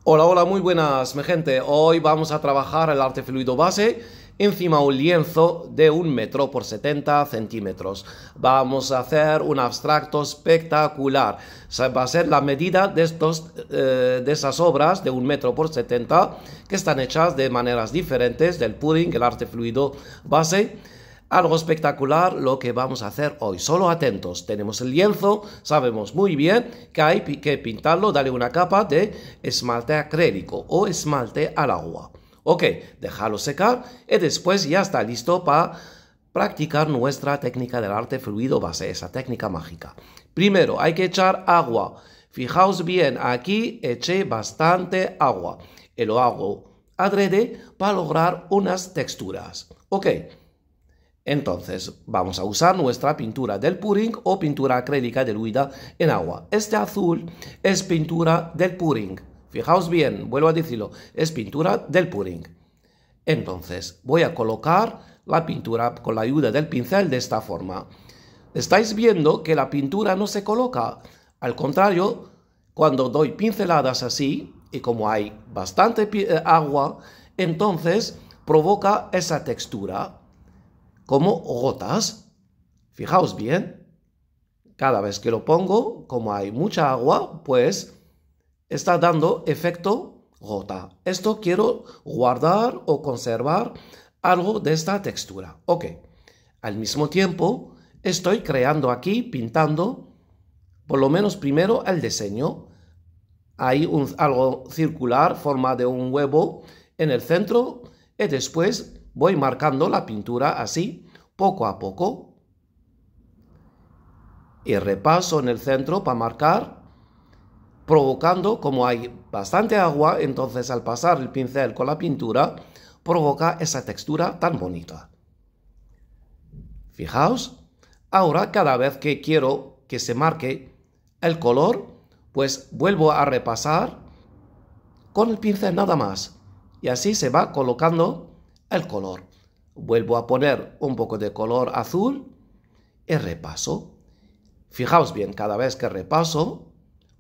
Hola, hola, muy buenas, mi gente. Hoy vamos a trabajar el arte fluido base encima de un lienzo de 1 metro por 70 centímetros. Vamos a hacer un abstracto espectacular. Va a ser la medida de esas obras de 1 metro por 70 que están hechas de maneras diferentes del pudding, el arte fluido base. Algo espectacular lo que vamos a hacer hoy. Solo atentos. Tenemos el lienzo. Sabemos muy bien que hay que pintarlo. Darle una capa de esmalte acrílico o esmalte al agua. Ok, dejarlo secar y después ya está listo para practicar nuestra técnica del arte fluido base, esa técnica mágica. Primero hay que echar agua. Fijaos bien, aquí eché bastante agua. Y lo hago adrede para lograr unas texturas. Ok. Entonces, vamos a usar nuestra pintura del pudding o pintura acrílica diluida en agua. Este azul es pintura del pudding. Fijaos bien, vuelvo a decirlo, es pintura del pudding. Entonces, voy a colocar la pintura con la ayuda del pincel de esta forma. Estáis viendo que la pintura no se coloca. Al contrario, cuando doy pinceladas así, y como hay bastante agua, entonces provoca esa textura como gotas. Fijaos bien, cada vez que lo pongo, como hay mucha agua, pues está dando efecto gota. Esto quiero guardar o conservar algo de esta textura. Ok, al mismo tiempo estoy creando aquí, pintando, por lo menos primero el diseño. Hay algo circular, forma de un huevo en el centro y después voy marcando la pintura así, poco a poco. Y repaso en el centro para marcar, provocando, como hay bastante agua, entonces al pasar el pincel con la pintura, provoca esa textura tan bonita. Fijaos, ahora cada vez que quiero que se marque el color, pues vuelvo a repasar con el pincel nada más. Y así se va colocando el color. Vuelvo a poner un poco de color azul y repaso. Fijaos bien, cada vez que repaso,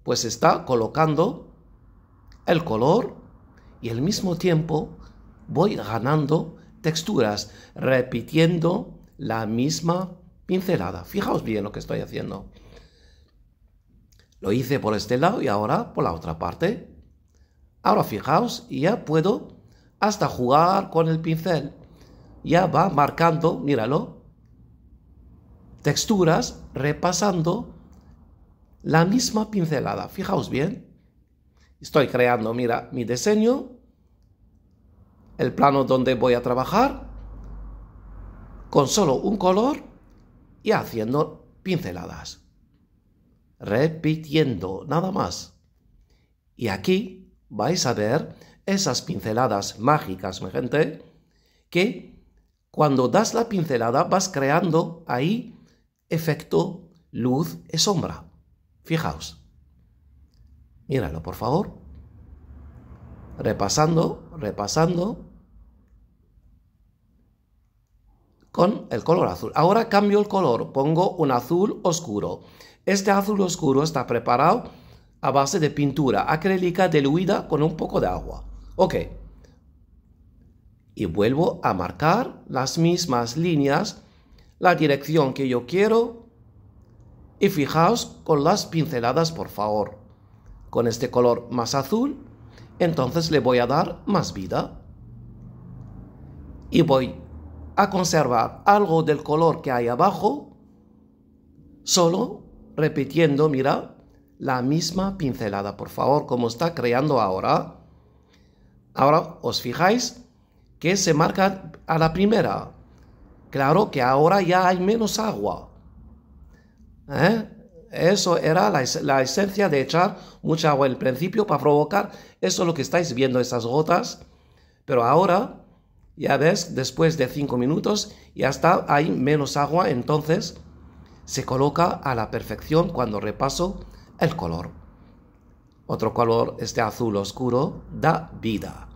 pues está colocando el color y al mismo tiempo voy ganando texturas, repitiendo la misma pincelada. Fijaos bien lo que estoy haciendo. Lo hice por este lado y ahora por la otra parte. Ahora fijaos, ya puedo hasta jugar con el pincel. Ya va marcando, míralo, texturas, repasando la misma pincelada. Fijaos bien. Estoy creando, mira, mi diseño, el plano donde voy a trabajar, con solo un color y haciendo pinceladas. Repitiendo, nada más. Y aquí vais a ver esas pinceladas mágicas, mi gente, que cuando das la pincelada vas creando ahí efecto luz y sombra. Fijaos. Míralo, por favor. Repasando, repasando. Con el color azul. Ahora cambio el color. Pongo un azul oscuro. Este azul oscuro está preparado a base de pintura acrílica diluida con un poco de agua. Ok. Y vuelvo a marcar las mismas líneas, la dirección que yo quiero. Y fijaos con las pinceladas, por favor. Con este color más azul, entonces le voy a dar más vida. Y voy a conservar algo del color que hay abajo, solo repitiendo, mira, la misma pincelada, por favor, como está creando ahora. Ahora os fijáis que se marca a la primera. Claro que ahora ya hay menos agua. Eso era la esencia de echar mucha agua en el principio para provocar eso lo que estáis viendo, esas gotas. Pero ahora, ya ves, después de 5 minutos, ya está, hay menos agua, entonces se coloca a la perfección cuando repaso el color. Otro color, este azul oscuro, da vida.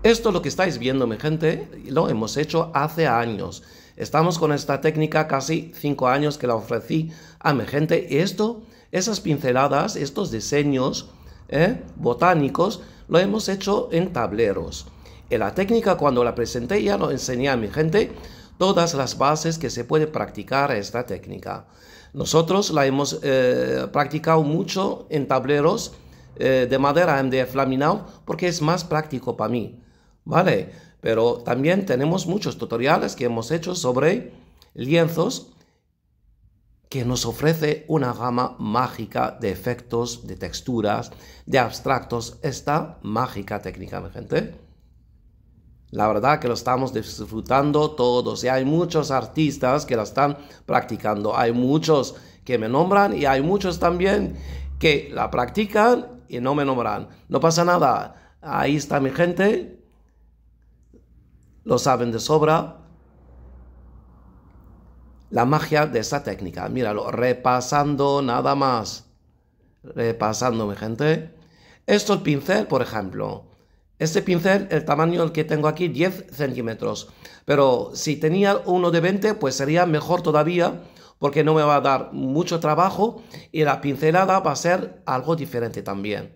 Esto lo que estáis viendo, mi gente, lo hemos hecho hace años. Estamos con esta técnica casi 5 años que la ofrecí a mi gente. Y esas pinceladas, estos diseños botánicos, lo hemos hecho en tableros. En la técnica, cuando la presenté, ya lo enseñé a mi gente todas las bases que se puede practicar esta técnica. Nosotros la hemos practicado mucho en tableros de madera MDF laminado porque es más práctico para mí, ¿vale? Pero también tenemos muchos tutoriales que hemos hecho sobre lienzos que nos ofrece una gama mágica de efectos, de texturas, de abstractos, esta mágica técnica, mi gente. La verdad que lo estamos disfrutando todos y hay muchos artistas que la están practicando. Hay muchos que me nombran y hay muchos también que la practican y no me nombran. No pasa nada. Ahí está mi gente. Lo saben de sobra. La magia de esta técnica. Míralo, repasando nada más. Repasando, mi gente. Esto el pincel, por ejemplo. Este pincel, el tamaño que tengo aquí, 10 centímetros. Pero si tenía uno de 20, pues sería mejor todavía, porque no me va a dar mucho trabajo y la pincelada va a ser algo diferente también.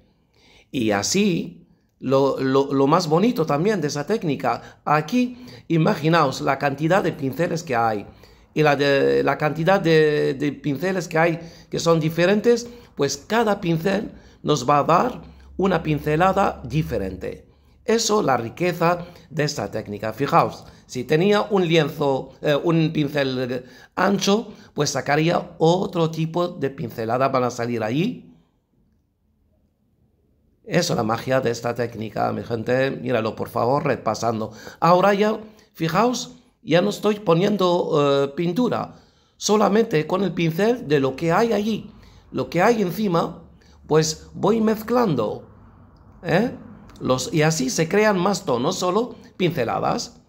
Y así, lo más bonito también de esa técnica, aquí, imaginaos la cantidad de pinceles que hay y la cantidad de pinceles que hay que son diferentes, pues cada pincel nos va a dar una pincelada diferente. Eso es la riqueza de esta técnica. Fijaos, si tenía un lienzo, un pincel ancho, pues sacaría otro tipo de pincelada para salir allí. Eso es la magia de esta técnica, mi gente. Míralo, por favor, repasando. Ahora ya, fijaos, ya no estoy poniendo pintura. Solamente con el pincel de lo que hay allí. Lo que hay encima, pues voy mezclando. Y así se crean más tonos, solo pinceladas.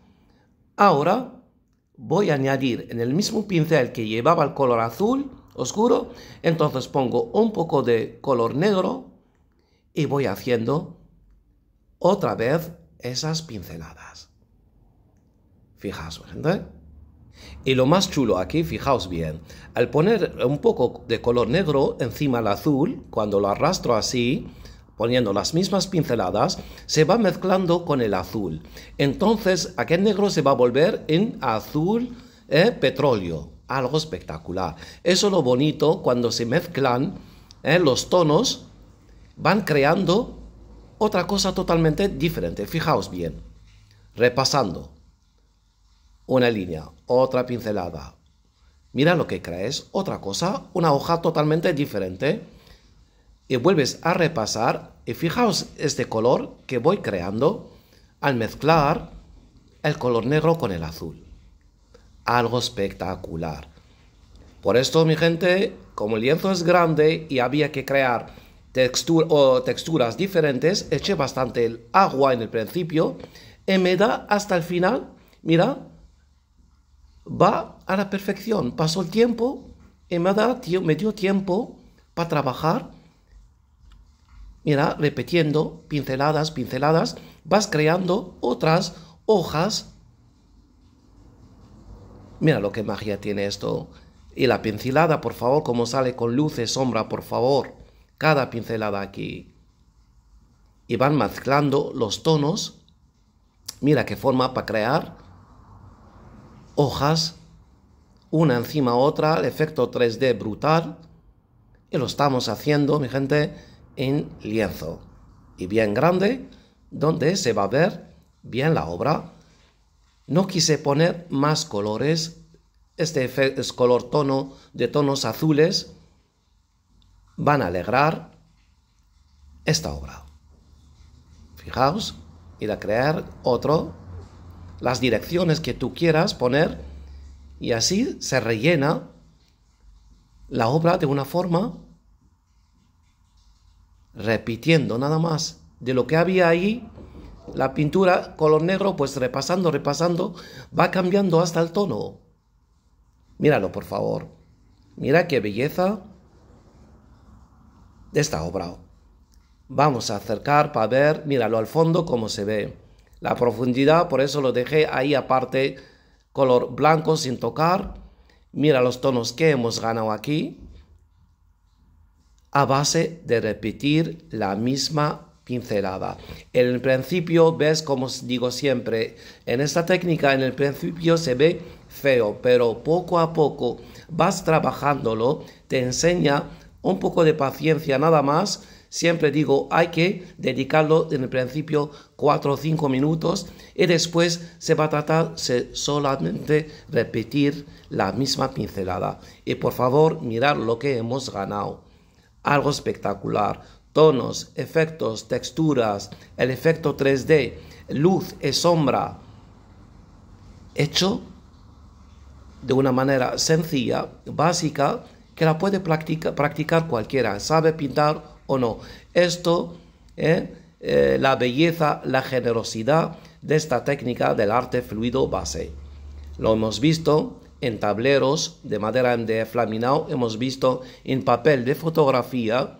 Ahora voy a añadir en el mismo pincel que llevaba el color azul oscuro, entonces pongo un poco de color negro y voy haciendo otra vez esas pinceladas. Fijaos, gente. Y lo más chulo aquí, fijaos bien, al poner un poco de color negro encima del azul, cuando lo arrastro así, poniendo las mismas pinceladas, se va mezclando con el azul. Entonces, aquel negro se va a volver en azul petróleo. Algo espectacular. Eso es lo bonito cuando se mezclan los tonos, van creando otra cosa totalmente diferente. Fijaos bien. Repasando. Una línea, otra pincelada. Mira lo que crees, otra cosa, una hoja totalmente diferente. Y vuelves a repasar y fijaos este color que voy creando al mezclar el color negro con el azul. Algo espectacular. Por esto, mi gente, como el lienzo es grande y había que crear texturas diferentes, eché bastante agua en el principio y me da hasta el final, mira, va a la perfección. Pasó el tiempo y me dio tiempo para trabajar. Mira, repitiendo, pinceladas, pinceladas, vas creando otras hojas. Mira lo que magia tiene esto. Y la pincelada, por favor, como sale con luz y sombra, por favor. Cada pincelada aquí. Y van mezclando los tonos. Mira qué forma para crear hojas, una encima a otra, el efecto 3D brutal. Y lo estamos haciendo, mi gente, en lienzo y bien grande, donde se va a ver bien la obra. No quise poner más colores. Este es color tono de tonos azules. Van a alegrar esta obra. Fijaos, ir a crear otro, las direcciones que tú quieras poner, y así se rellena la obra de una forma, repitiendo nada más de lo que había ahí. La pintura color negro, pues repasando, va cambiando hasta el tono. Míralo, por favor. Mira qué belleza de esta obra. Vamos a acercar para ver, míralo al fondo cómo se ve. La profundidad, por eso lo dejé ahí aparte, color blanco sin tocar. Mira los tonos que hemos ganado aquí. a base de repetir la misma pincelada. En el principio, ves, como digo siempre, en esta técnica, en el principio se ve feo, pero poco a poco vas trabajándolo, te enseña un poco de paciencia nada más. Siempre digo, hay que dedicarlo en el principio 4 o 5 minutos y después se va a tratar de solamente repetir la misma pincelada. Y por favor, mirad lo que hemos ganado. Algo espectacular. Tonos, efectos, texturas, el efecto 3D, luz y sombra. Hecho de una manera sencilla, básica, que la puede practicar cualquiera, sabe pintar o no. Esto, la belleza, la generosidad de esta técnica del arte fluido base. Lo hemos visto en tableros de madera MDF laminado, hemos visto en papel de fotografía,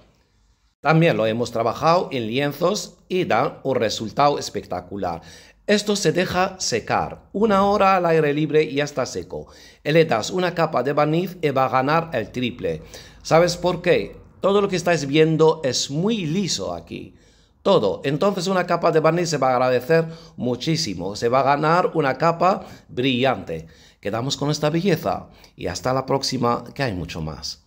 también lo hemos trabajado en lienzos y da un resultado espectacular. Esto se deja secar 1 hora al aire libre y ya está seco. Le das una capa de barniz y va a ganar el triple. ¿Sabes por qué? Todo lo que estáis viendo es muy liso aquí. Todo. Entonces una capa de barniz se va a agradecer muchísimo. Se va a ganar una capa brillante. Quedamos con esta belleza y hasta la próxima, que hay mucho más.